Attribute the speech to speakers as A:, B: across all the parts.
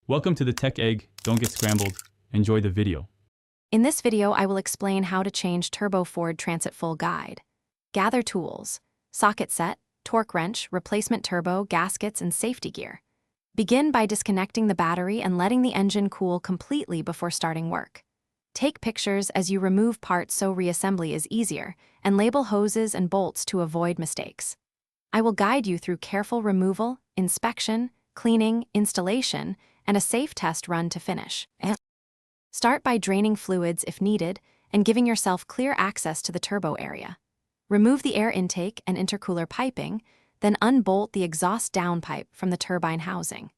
A: Welcome to the Tech Egg. Don't get scrambled. Enjoy the video.
B: In this video, I will explain how to change Turbo Ford Transit full guide. Gather tools, socket set, torque wrench, replacement turbo, gaskets, and safety gear. Begin by disconnecting the battery and letting the engine cool completely before starting work. Take pictures as you remove parts so reassembly is easier, and label hoses and bolts to avoid mistakes. I will guide you through careful removal, inspection, cleaning, installation, and a safe test run to finish. Start by draining fluids if needed and giving yourself clear access to the turbo area. Remove the air intake and intercooler piping, then unbolt the exhaust downpipe from the turbine housing.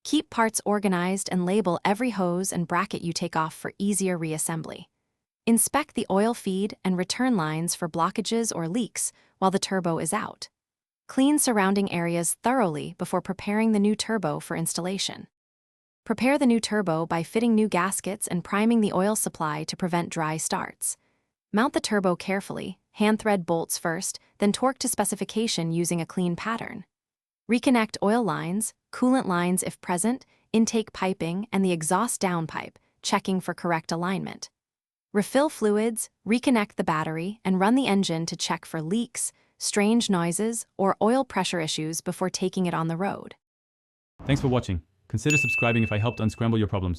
B: Keep parts organized and label every hose and bracket you take off for easier reassembly. Inspect the oil feed and return lines for blockages or leaks while the turbo is out. Clean surrounding areas thoroughly before preparing the new turbo for installation. Prepare the new turbo by fitting new gaskets and priming the oil supply to prevent dry starts. Mount the turbo carefully, hand thread bolts first, then torque to specification using a clean pattern. Reconnect oil lines, coolant lines if present, intake piping, and the exhaust downpipe, checking for correct alignment. Refill fluids, reconnect the battery, and run the engine to check for leaks, strange noises, or oil pressure issues before taking it on the road.
A: Thanks for watching. Consider subscribing if I helped unscramble your problems.